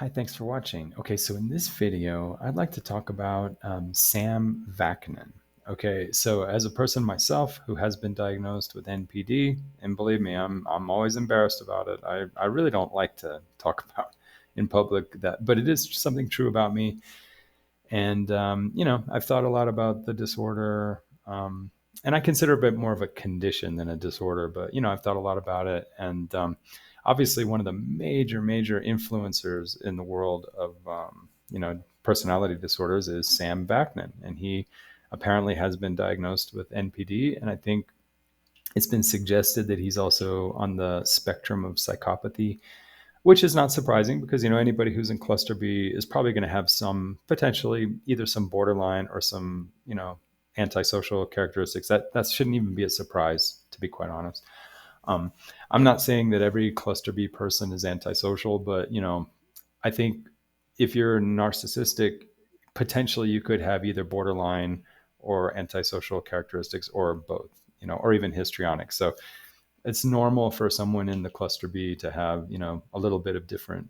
Hi, thanks for watching. Okay, so in this video, I'd like to talk about Sam Vaknin. Okay, so as a person myself who has been diagnosed with NPD, and believe me, I'm always embarrassed about it. I really don't like to talk about in public that, but it is something true about me. And I've thought a lot about the disorder, and I consider it a bit more of a condition than a disorder. But I've thought a lot about it, and obviously, one of the major influencers in the world of personality disorders is Sam Vaknin, and he apparently has been diagnosed with NPD, and I think it's been suggested that he's also on the spectrum of psychopathy, which is not surprising because anybody who's in cluster B is probably going to have some potentially either some borderline or some antisocial characteristics. That shouldn't even be a surprise, to be quite honest. um, I'm not saying that every cluster B person is antisocial, but I think if you're narcissistic, potentially you could have either borderline or antisocial characteristics, or both, or even histrionic. So it's normal for someone in the cluster B to have, a little bit of different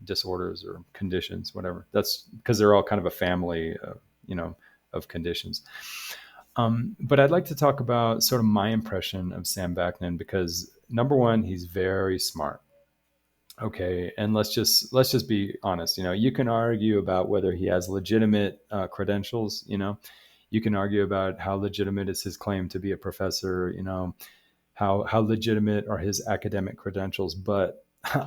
disorders or conditions, whatever. That's because they're all kind of a family, of conditions. But I'd like to talk about sort of my impression of Sam Vaknin because number one, he's very smart. Okay, and let's just be honest. You can argue about whether he has legitimate credentials. You can argue about how legitimate is his claim to be a professor. How legitimate are his academic credentials, but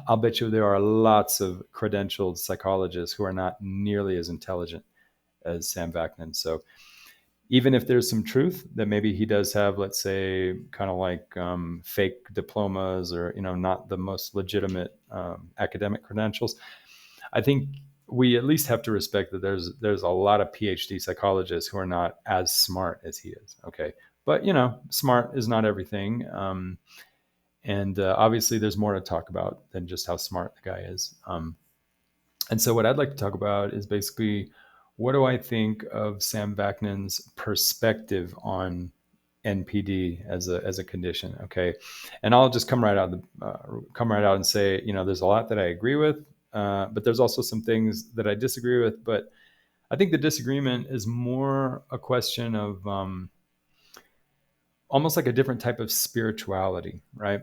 I'll bet you there are lots of credentialed psychologists who are not nearly as intelligent as Sam Vaknin. So even if there's some truth that maybe he does have, let's say, kind of like fake diplomas, or not the most legitimate academic credentials, I think we at least have to respect that there's a lot of PhD psychologists who are not as smart as he is. Okay, but smart is not everything, and obviously there's more to talk about than just how smart the guy is. And so what I'd like to talk about is basically, what do I think of Sam Vaknin's perspective on NPD as a condition? Okay, and I'll just come right out and say, there's a lot that I agree with, but there's also some things that I disagree with. But I think the disagreement is more a question of almost like a different type of spirituality, right?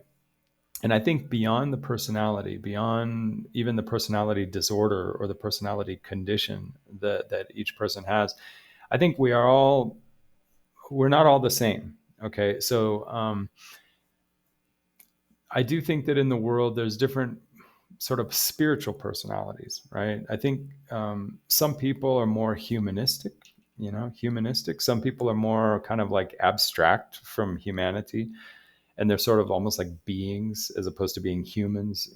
And I think beyond the personality, beyond even the personality disorder or the personality condition that each person has, I think we're not all the same. Okay, so I do think that in the world there's different sort of spiritual personalities, right? I think some people are more humanistic, humanistic. Some people are more kind of like abstract from humanity, and they're sort of almost like beings as opposed to being humans.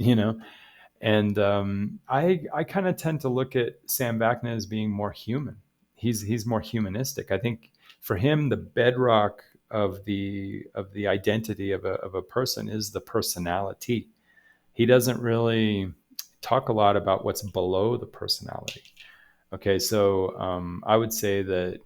And I kind of tend to look at Sam Vaknin as being more human. He's more humanistic. I think for him, the bedrock of the identity of a person is the personality. He doesn't really talk a lot about what's below the personality. Okay, so I would say that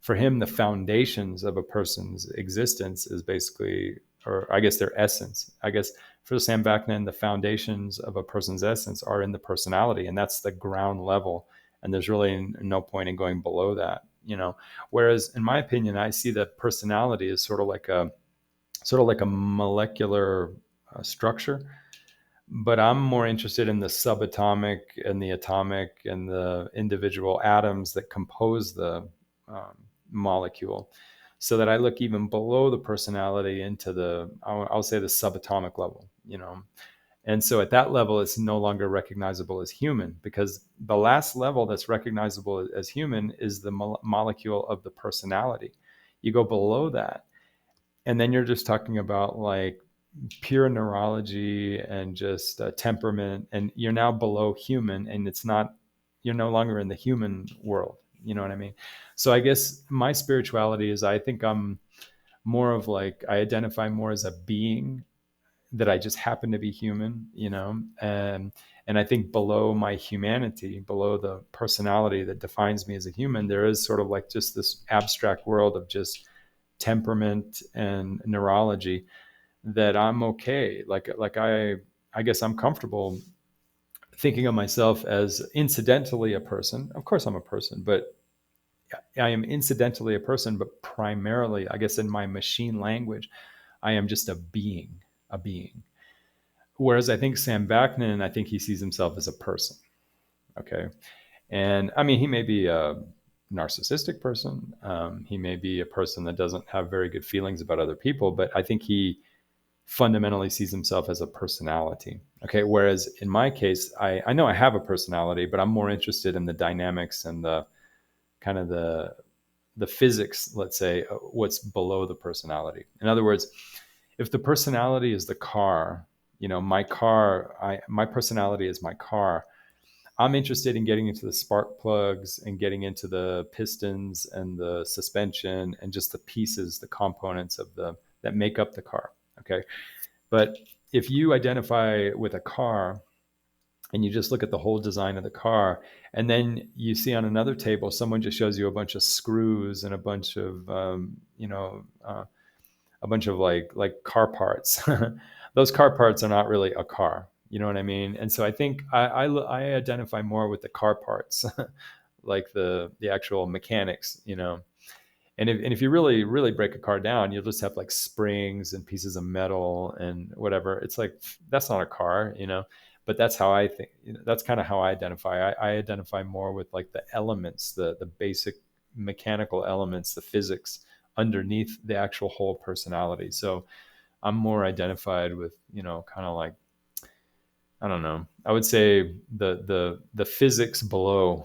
for him, the foundations of a person's existence is basically, or I guess their essence. I guess for Sam Vaknin, the foundations of a person's essence are in the personality, and that's the ground level. And there's really no point in going below that. Whereas, in my opinion, I see that personality is sort of like a molecular structure, but I'm more interested in the subatomic and the atomic and the individual atoms that compose the molecule, so that I look even below the personality into I'll say the subatomic level. And so at that level, it's no longer recognizable as human, because the last level that's recognizable as human is the molecule of the personality. You go below that, and then you're just talking about like pure neurology and just temperament, and you're now below human, and you're no longer in the human world. You know what I mean? So I guess my spirituality is, I think I'm more of like, I identify more as a being, that I just happen to be human. And I think below my humanity, below the personality that defines me as a human, there is sort of like just this abstract world of just temperament and neurology, that I'm okay. Like I guess I'm comfortable thinking of myself as incidentally a person. Of course, I'm a person, but I am incidentally a person, but primarily, I guess, in my machine language, I am just a being. Whereas I think Sam Vaknin, I think he sees himself as a person. Okay. And I mean, he may be a narcissistic person. He may be a person that doesn't have very good feelings about other people, but I think he fundamentally sees himself as a personality. Okay. Whereas in my case, I know I have a personality, but I'm more interested in the dynamics and the kind of the physics, let's say, what's below the personality. In other words, if the personality is the car, my car, my personality is my car. I'm interested in getting into the spark plugs and getting into the pistons and the suspension and just the pieces, the components of the that make up the car. Okay. But if you identify with a car and you just look at the whole design of the car, and then you see on another table, someone just shows you a bunch of screws and a bunch of, a bunch of like car parts. Those car parts are not really a car. You know what I mean? And so I think I identify more with the car parts, like the actual mechanics. And if you really break a car down, you'll just have like springs and pieces of metal and whatever. It's like that's not a car. But that's how I think. That's kind of how I identify. I identify more with like the elements, the basic mechanical elements, the physics underneath the actual whole personality. So I'm more identified with kind of like, I don't know. I would say the physics below,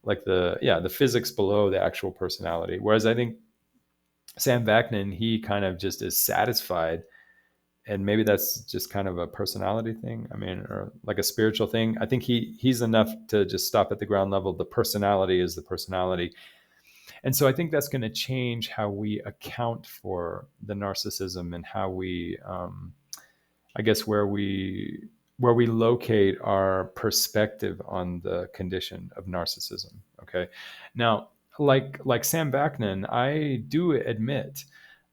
like the physics below the actual personality. Whereas I think Sam Vaknin, he kind of just is satisfied, and maybe that's just kind of a personality thing. I mean, or like a spiritual thing. I think he's enough to just stop at the ground level. The personality is the personality, and so I think that's going to change how we account for the narcissism and how we, I guess, where we locate our perspective on the condition of narcissism. Okay, now like Sam Vaknin, I do admit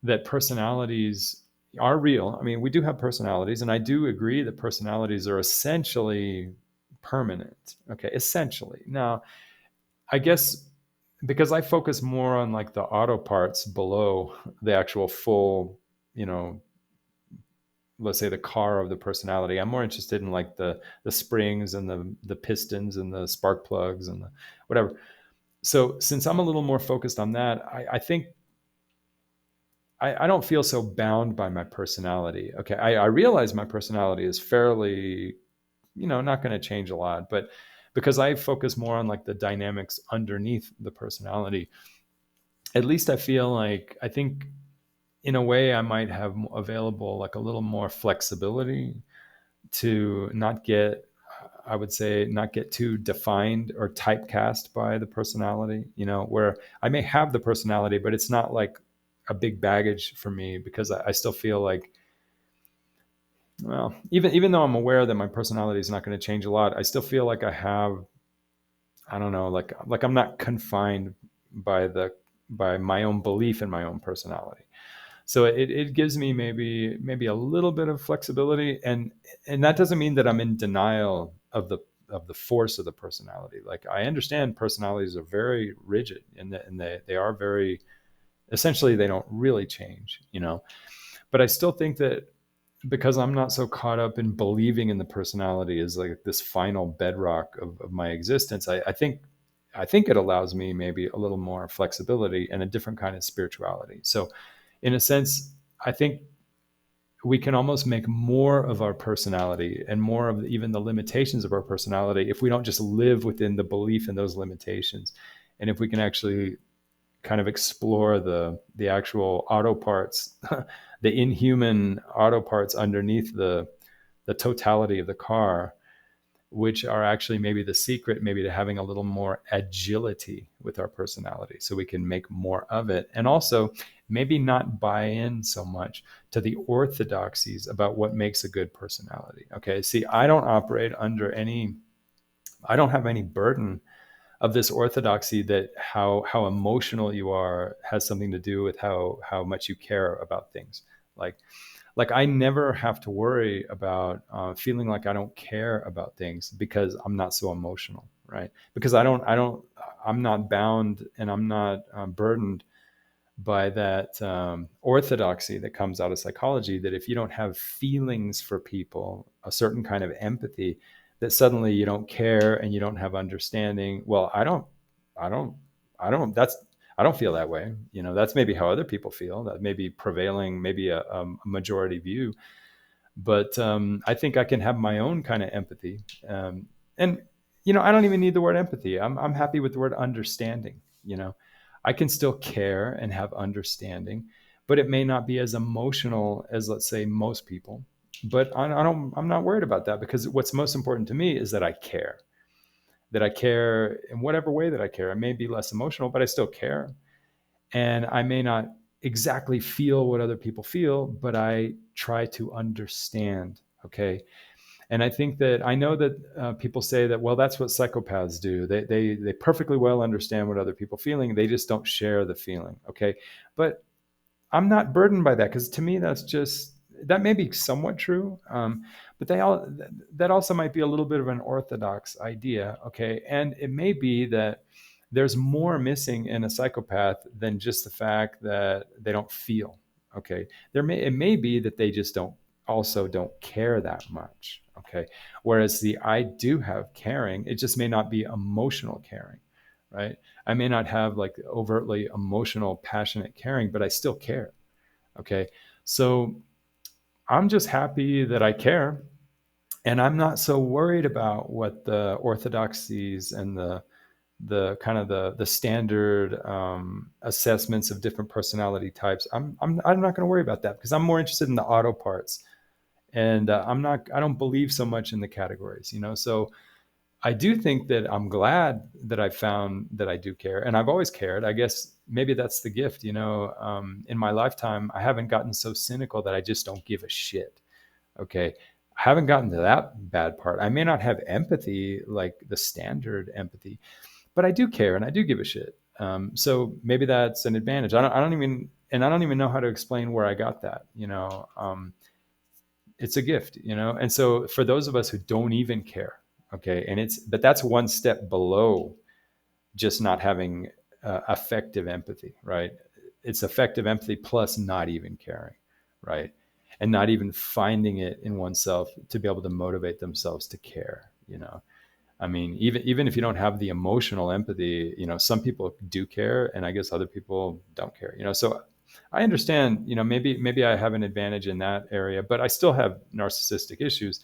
that personalities are real. I mean, we do have personalities, and I do agree that personalities are essentially permanent. Okay, essentially. Now, I guess because I focus more on like the auto parts below the actual full, you know, let's say the car of the personality. I'm more interested in like the springs and the pistons and the spark plugs and the whatever. So since I'm a little more focused on that, I think I don't feel so bound by my personality. Okay, I realize my personality is fairly, not going to change a lot, but because I focus more on like the dynamics underneath the personality, at least I feel like I think in a way I might have available like a little more flexibility to not get, I would say, not get too defined or typecast by the personality, where I may have the personality, but it's not like a big baggage for me because I still feel like, well, even though I'm aware that my personality is not going to change a lot, I still feel like I have, I don't know, like I'm not confined by my own belief in my own personality. So it gives me maybe a little bit of flexibility, and that doesn't mean that I'm in denial of the force of the personality. Like I understand personalities are very rigid, and they are very, essentially they don't really change, but I still think that because I'm not so caught up in believing in the personality as like this final bedrock of my existence, I think it allows me maybe a little more flexibility and a different kind of spirituality. So in a sense, I think we can almost make more of our personality and more of even the limitations of our personality if we don't just live within the belief in those limitations. And if we can actually kind of explore the actual auto parts, the inhuman auto parts underneath the totality of the car, which are actually maybe the secret, maybe to having a little more agility with our personality so we can make more of it. And also maybe not buy in so much to the orthodoxies about what makes a good personality. Okay. See, I don't operate under I don't have any burden of this orthodoxy that how emotional you are has something to do with how much you care about things. Like Like I never have to worry about feeling like I don't care about things because I'm not so emotional, right? Because I'm not bound and I'm not burdened by that orthodoxy that comes out of psychology, that if you don't have feelings for people, a certain kind of empathy, that suddenly you don't care and you don't have understanding. Well, I don't, I don't feel that way. You know, that's maybe how other people feel. That may be prevailing, maybe a majority view. But I think I can have my own kind of empathy. And, you know, I don't even need the word empathy. I'm happy with the word understanding. You know, I can still care and have understanding, but it may not be as emotional as, let's say, most people. But I'm not worried about that, because what's most important to me is that I care in whatever way that I care. I may be less emotional, but I still care. And I may not exactly feel what other people feel, but I try to understand. Okay. And I think that I know that people say that, well, that's what psychopaths do. They perfectly well understand what other people are feeling. They just don't share the feeling. Okay. But I'm not burdened by that, because to me, that may be somewhat true. But that also might be a little bit of an orthodox idea. Okay. And it may be that there's more missing in a psychopath than just the fact that they don't feel. Okay. It may be that they just don't care that much. Okay. Whereas I do have caring, it just may not be emotional caring. Right. I may not have like overtly emotional, passionate caring, but I still care. Okay. So I'm just happy that I care. And I'm not so worried about what the orthodoxies and the kind of the standard assessments of different personality types. I'm not going to worry about that, because I'm more interested in the auto parts. And I don't believe so much in the categories, you know? So I do think that I'm glad that I found that I do care, and I've always cared. I guess maybe that's the gift, you know. In my lifetime, I haven't gotten so cynical that I just don't give a shit. Okay, I haven't gotten to that bad part. I may not have empathy, like the standard empathy, but I do care and I do give a shit. So maybe that's an advantage. I don't even know how to explain where I got that. You know, it's a gift, you know. And so for those of us who don't even care, okay, but that's one step below just not having effective empathy, right? It's effective empathy plus not even caring, right? And not even finding it in oneself to be able to motivate themselves to care, you know. I mean, even if you don't have the emotional empathy, you know, some people do care, and I guess other people don't care, you know. So I understand, you know, maybe I have an advantage in that area, but I still have narcissistic issues.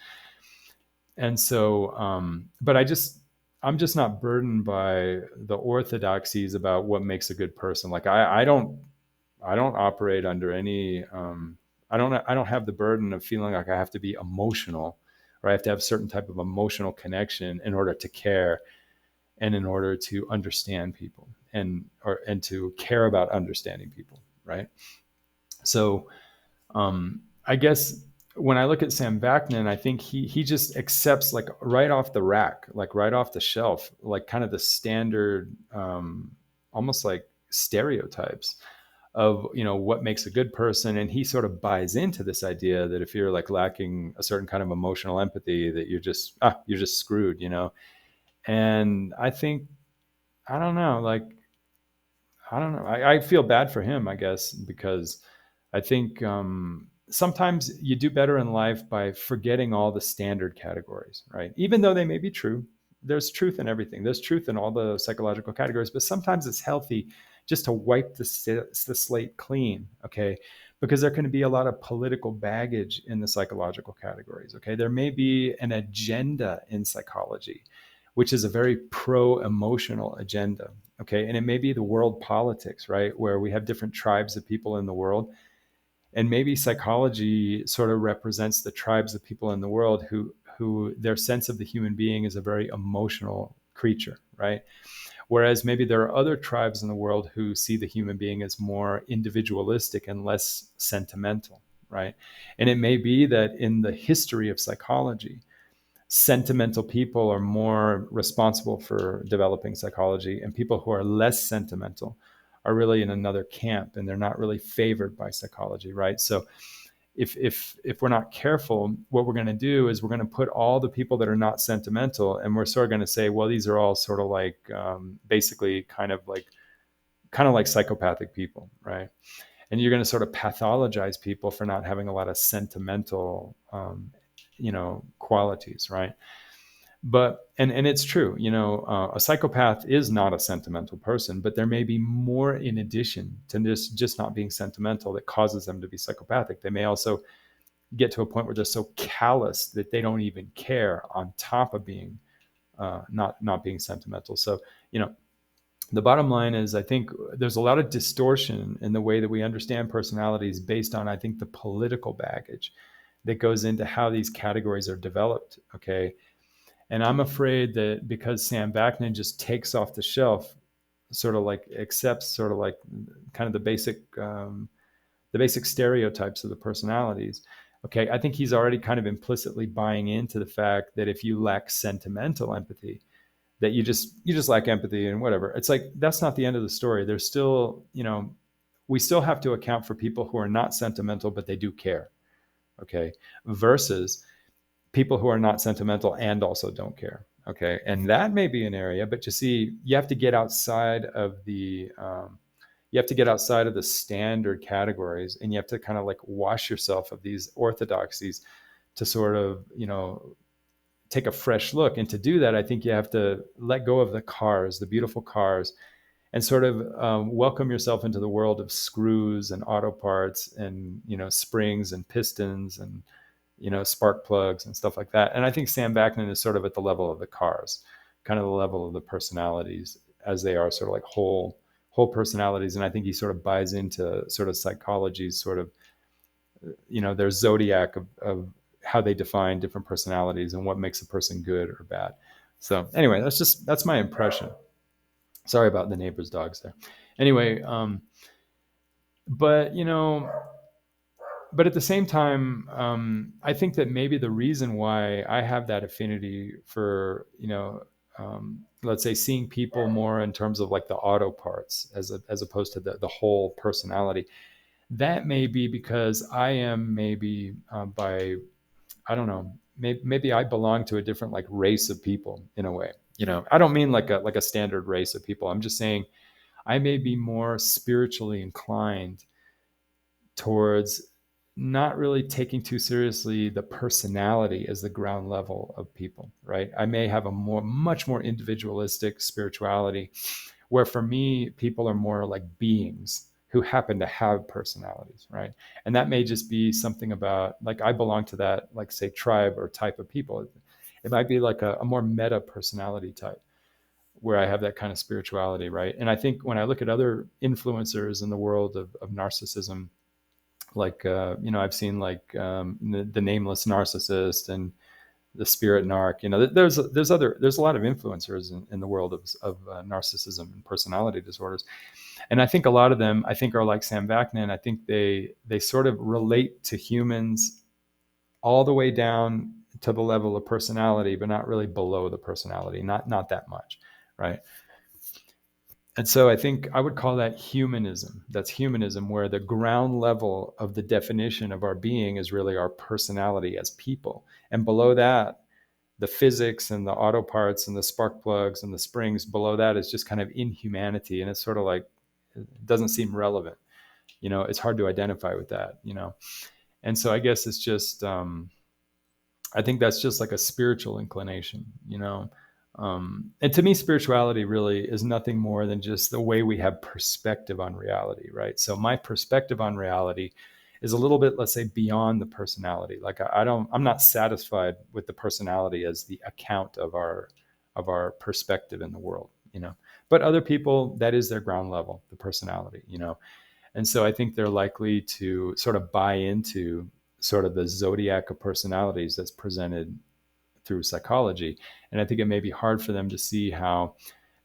And so, I'm just not burdened by the orthodoxies about what makes a good person. Like I don't operate under any, I don't have the burden of feeling like I have to be emotional, or I have to have a certain type of emotional connection in order to care, and in order to understand people, and to care about understanding people. Right. So, I guess when I look at Sam Vaknin, I think he just accepts, like right off the rack, like right off the shelf, like kind of the standard, almost like stereotypes of, you know, what makes a good person. And he sort of buys into this idea that if you're like lacking a certain kind of emotional empathy, that you're just screwed, you know. And I think, I don't know, like, I don't know. I feel bad for him, I guess, because I think sometimes you do better in life by forgetting all the standard categories, right? Even though they may be true, there's truth in everything. There's truth in all the psychological categories, but sometimes it's healthy just to wipe the slate clean, okay? Because there can be a lot of political baggage in the psychological categories, okay? There may be an agenda in psychology, which is a very pro-emotional agenda, okay? And it may be the world politics, right? Where we have different tribes of people in the world. And maybe psychology sort of represents the tribes of people in the world who their sense of the human being is a very emotional creature, right? Whereas maybe there are other tribes in the world who see the human being as more individualistic and less sentimental, right? And it may be that in the history of psychology, sentimental people are more responsible for developing psychology, and people who are less sentimental are really in another camp, and they're not really favored by psychology, right? So if we're not careful, what we're going to do is we're going to put all the people that are not sentimental, and we're sort of going to say, well, these are all sort of like basically kind of like psychopathic people, right? And you're going to sort of pathologize people for not having a lot of sentimental qualities, right? But and it's true, a psychopath is not a sentimental person, but there may be more in addition to this just not being sentimental that causes them to be psychopathic. They may also get to a point where they're so callous that they don't even care, on top of being not being sentimental. So the bottom line is, I think there's a lot of distortion in the way that we understand personalities based on, I think, the political baggage that goes into how these categories are developed. Okay. And I'm afraid that because Sam Vaknin just takes off the shelf, sort of like accepts sort of like kind of the basic stereotypes of the personalities. Okay. I think he's already kind of implicitly buying into the fact that if you lack sentimental empathy, that you just lack empathy and whatever. It's like, that's not the end of the story. There's still, we still have to account for people who are not sentimental, but they do care. Okay. Versus people who are not sentimental and also don't care. Okay. And that may be an area, but you see, you have to get outside of the, standard categories, and you have to kind of like wash yourself of these orthodoxies to sort of, take a fresh look. And to do that, I think you have to let go of the beautiful cars, and sort of welcome yourself into the world of screws and auto parts and, springs and pistons and, spark plugs and stuff like that. And I think Sam Vaknin is sort of at the level of the cars, kind of the level of the personalities, as they are sort of like whole personalities. And I think he sort of buys into sort of psychology's sort of, their zodiac of how they define different personalities and what makes a person good or bad. So anyway, that's my impression. Sorry about the neighbor's dogs there. Anyway, but but at the same time, I think that maybe the reason why I have that affinity for, let's say, seeing people more in terms of like the auto parts as opposed to the whole personality, that may be because I am maybe I don't know, maybe I belong to a different like race of people in a way. I don't mean like a standard race of people. I'm just saying I may be more spiritually inclined towards not really taking too seriously the personality as the ground level of people, right? I may have a much more individualistic spirituality, where for me, people are more like beings who happen to have personalities, right? And that may just be something about, like, I belong to that, like, say, tribe or type of people. It might be like a more meta personality type, where I have that kind of spirituality, right? And I think when I look at other influencers in the world of narcissism, like, I've seen like the nameless narcissist and the spirit narc. There's a lot of influencers in the world of narcissism and personality disorders. And I think a lot of them, I think, are like Sam Vaknin. I think they sort of relate to humans all the way down to the level of personality, but not really below the personality, not that much, right? And so I think I would call that humanism. That's humanism, where the ground level of the definition of our being is really our personality as people. And below that, the physics and the auto parts and the spark plugs and the springs, below that is just kind of inhumanity. And it's sort of like, it doesn't seem relevant. It's hard to identify with that, And so I guess it's just, I think that's just like a spiritual inclination, and to me, spirituality really is nothing more than just the way we have perspective on reality, right? So my perspective on reality is a little bit, let's say, beyond the personality. Like, I'm not satisfied with the personality as the account of our perspective in the world, But other people, that is their ground level, the personality, And so I think they're likely to sort of buy into sort of the zodiac of personalities that's presented through psychology. And I think it may be hard for them to see how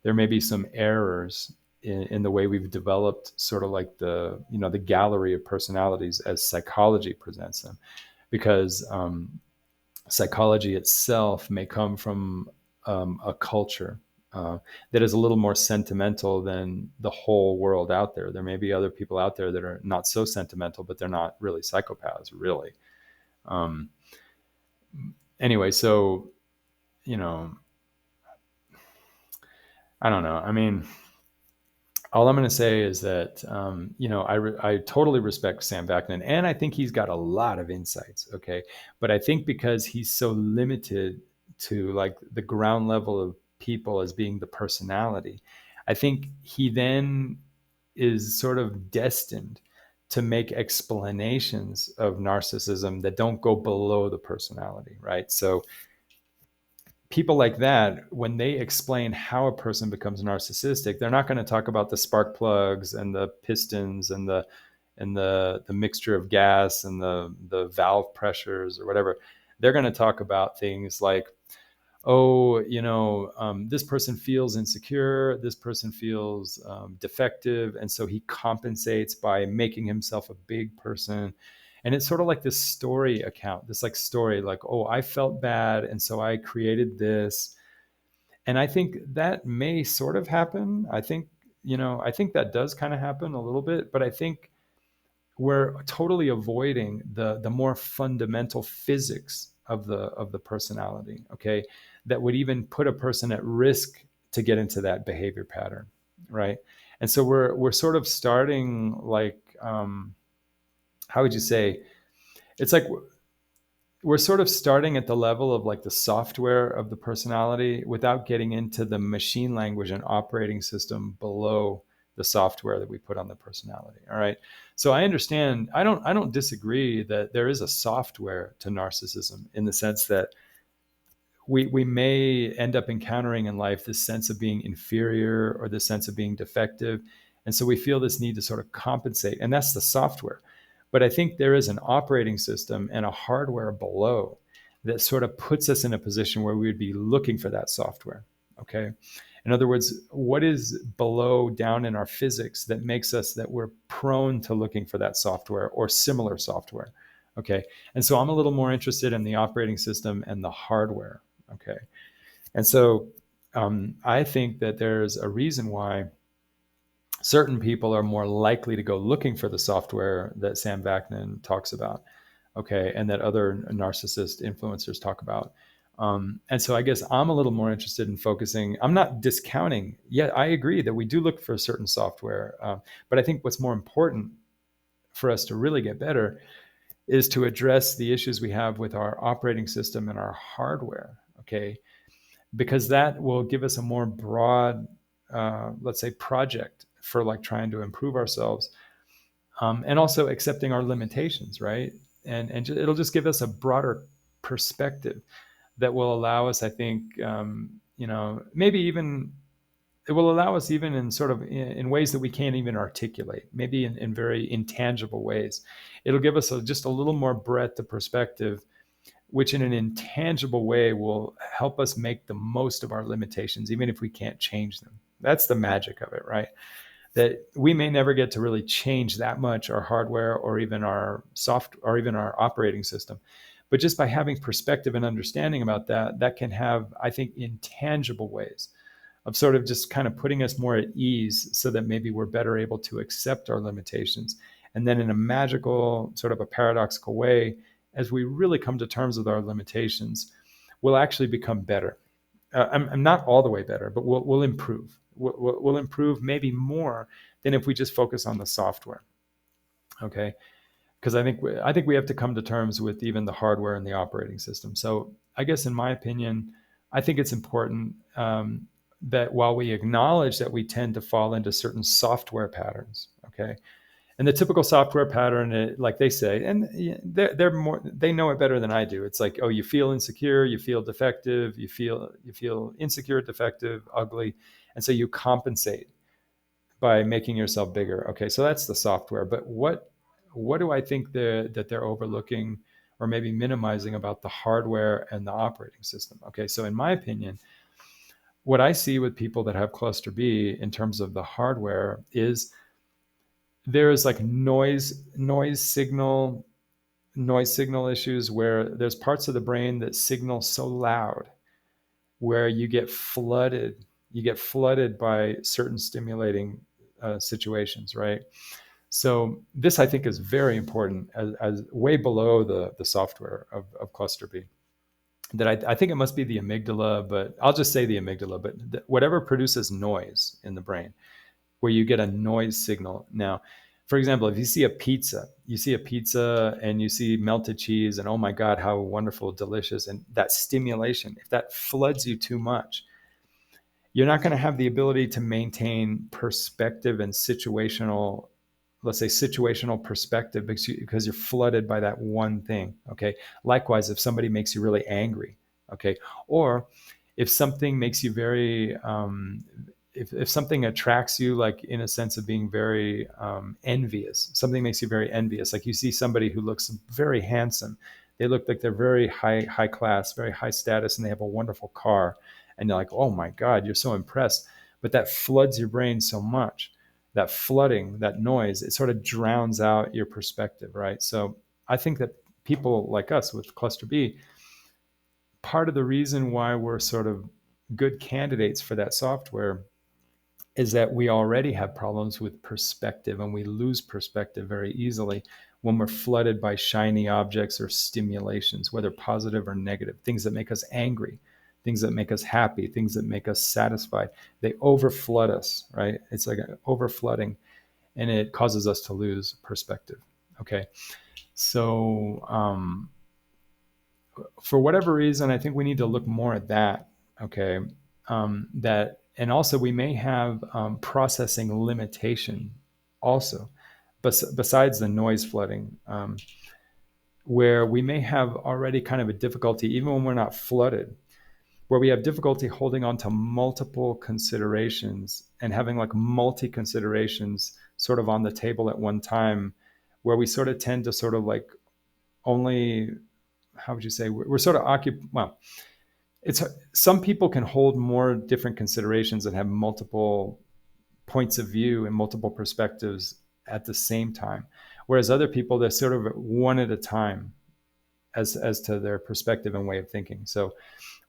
there may be some errors in the way we've developed sort of like the gallery of personalities as psychology presents them, because psychology itself may come from a culture uh, that is a little more sentimental than the whole world out there. There may be other people out there that are not so sentimental, but they're not really psychopaths, really. Um, anyway, so, you know, I don't know. I mean, all I'm going to say is that, I totally respect Sam Vaknin, and I think he's got a lot of insights. Okay. But I think because he's so limited to like the ground level of people as being the personality, I think he then is sort of destined to make explanations of narcissism that don't go below the personality. Right. So, people like that, when they explain how a person becomes narcissistic, they're not going to talk about the spark plugs and the pistons and the mixture of gas and the valve pressures or whatever. They're going to talk about things like, oh, this person feels insecure, this person feels defective, and so he compensates by making himself a big person. And it's sort of like this story account, this like story, like, oh, I felt bad, and so I created this. And I think that may sort of happen. I think that does kind of happen a little bit, but I think we're totally avoiding the more fundamental physics of the personality. Okay, that would even put a person at risk to get into that behavior pattern, right? And so we're sort of starting like, how would you say? It's like we're sort of starting at the level of like the software of the personality without getting into the machine language and operating system below the software that we put on the personality. All right. So I understand, I don't disagree that there is a software to narcissism, in the sense that we may end up encountering in life this sense of being inferior or this sense of being defective. And so we feel this need to sort of compensate, and that's the software. But I think there is an operating system and a hardware below that sort of puts us in a position where we would be looking for that software. Okay. In other words, what is below down in our physics that makes us that we're prone to looking for that software or similar software? Okay. And so I'm a little more interested in the operating system and the hardware. Okay. And so I think that there's a reason why certain people are more likely to go looking for the software that Sam Vaknin talks about, okay, and that other narcissist influencers talk about. And so I guess I'm a little more interested in focusing. I'm not discounting. Yeah, I agree that we do look for certain software, but I think what's more important for us to really get better is to address the issues we have with our operating system and our hardware, okay, because that will give us a more broad, let's say, project for like trying to improve ourselves, and also accepting our limitations, right? And it'll just give us a broader perspective that will allow us, I think, maybe even it will allow us even in sort of in ways that we can't even articulate, maybe in very intangible ways. It'll give us just a little more breadth of perspective, which in an intangible way will help us make the most of our limitations, even if we can't change them. That's the magic of it, right? That we may never get to really change that much our hardware or even our soft or even our operating system. But just by having perspective and understanding about that, that can have, I think, intangible ways of sort of just kind of putting us more at ease so that maybe we're better able to accept our limitations. And then in a magical, sort of a paradoxical way, as we really come to terms with our limitations, we'll actually become better. I'm not all the way better, but we'll improve. We'll improve maybe more than if we just focus on the software. Okay, because I think we have to come to terms with even the hardware and the operating system. So I guess in my opinion, I think it's important, that while we acknowledge that we tend to fall into certain software patterns, okay, and the typical software pattern, like they say, and they know it better than I do. It's like, oh, you feel insecure, you feel defective, you feel insecure, defective, ugly, and so you compensate by making yourself bigger. Okay, so that's the software. But what do I think that they're overlooking or maybe minimizing about the hardware and the operating system? Okay, so in my opinion, what I see with people that have cluster B in terms of the hardware is there is like noise signal issues where there's parts of the brain that signal so loud where you get flooded You get flooded by certain stimulating situations, right? So this, I think, is very important as way below the software of cluster B. That I think it must be the amygdala, but I'll just say the amygdala, but whatever produces noise in the brain, where you get a noise signal. Now, for example, if you see a pizza and you see melted cheese and oh my God, how wonderful, delicious. And that stimulation, if that floods you too much, you're not going to have the ability to maintain perspective and situational, let's say situational perspective, because you're flooded by that one thing. Okay. Likewise, if somebody makes you really angry, okay, or if something makes you very, if something attracts you, like in a sense of being very envious, something makes you very envious. Like you see somebody who looks very handsome, they look like they're very high class, very high status, and they have a wonderful car, and you're like, oh my God, you're so impressed. But that floods your brain so much. That flooding, that noise, it sort of drowns out your perspective, right? So I think that people like us with cluster B, part of the reason why we're sort of good candidates for that software is that we already have problems with perspective, and we lose perspective very easily when we're flooded by shiny objects or stimulations, whether positive or negative, things that make us angry, things that make us happy, things that make us satisfied. They overflood us, right? It's like an overflooding, and it causes us to lose perspective. Okay. So, for whatever reason, I think we need to look more at that. Okay. That, and also we may have processing limitation also, besides the noise flooding, where we may have already kind of a difficulty, even when we're not flooded, where we have difficulty holding on to multiple considerations and having like multi considerations sort of on the table at one time, where we sort of tend to sort of like only, how would you say, we're sort of occupied. Well, it's, some people can hold more different considerations and have multiple points of view and multiple perspectives at the same time, whereas other people, they're sort of one at a time as to their perspective and way of thinking. So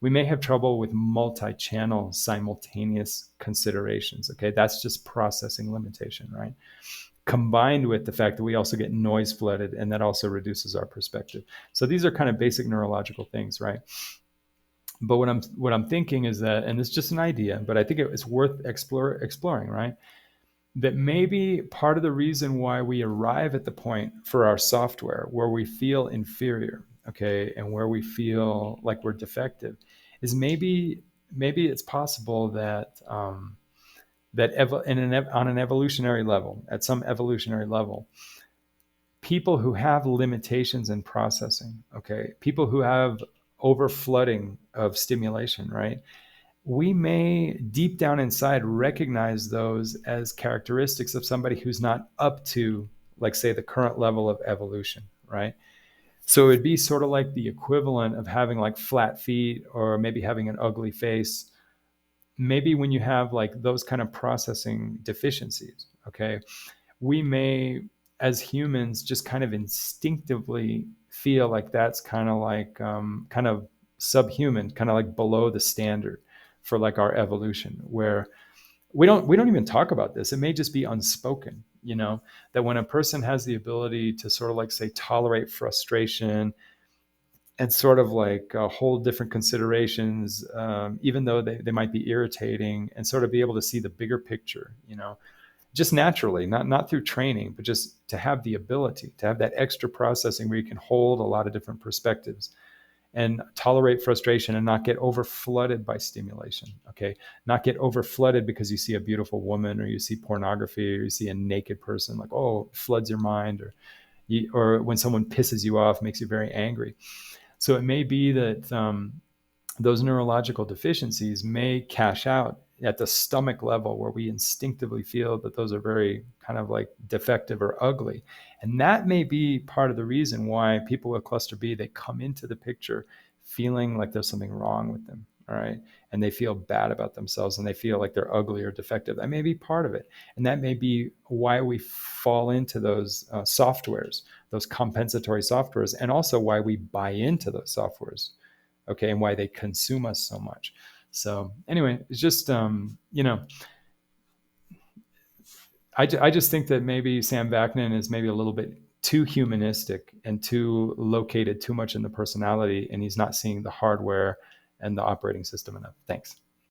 we may have trouble with multi-channel simultaneous considerations. Okay, that's just processing limitation, right? Combined with the fact that we also get noise flooded, and that also reduces our perspective. So these are kind of basic neurological things, right? But what I'm thinking is that, and it's just an idea, but I think it's worth exploring, right? That maybe part of the reason why we arrive at the point for our software where we feel inferior, okay, and where we feel like we're defective, is maybe it's possible that on an evolutionary level, at some evolutionary level, people who have limitations in processing, okay, people who have overflooding of stimulation, right? We may deep down inside recognize those as characteristics of somebody who's not up to, like, say, the current level of evolution, right? So it'd be sort of like the equivalent of having like flat feet, or maybe having an ugly face. Maybe when you have like those kind of processing deficiencies, okay, we may, as humans, just kind of instinctively feel like that's kind of like kind of subhuman, kind of like below the standard for like our evolution, where we don't even talk about this. It may just be unspoken, that when a person has the ability to sort of like, say, tolerate frustration and sort of like hold different considerations, even though they might be irritating, and sort of be able to see the bigger picture, just naturally, not through training, but just to have the ability to have that extra processing where you can hold a lot of different perspectives and tolerate frustration and not get over flooded by stimulation. Okay. Not get over flooded because you see a beautiful woman, or you see pornography, or you see a naked person, like, oh, it floods your mind, or when someone pisses you off, makes you very angry. So it may be that those neurological deficiencies may cash out at the stomach level, where we instinctively feel that those are very kind of like defective or ugly. And that may be part of the reason why people with cluster B, they come into the picture feeling like there's something wrong with them. All right. And they feel bad about themselves, and they feel like they're ugly or defective. That may be part of it. And that may be why we fall into those softwares, those compensatory softwares, and also why we buy into those softwares. Okay. And why they consume us so much. So anyway, it's just, I just think that maybe Sam Vaknin is maybe a little bit too humanistic and too located too much in the personality, and he's not seeing the hardware and the operating system enough. Thanks.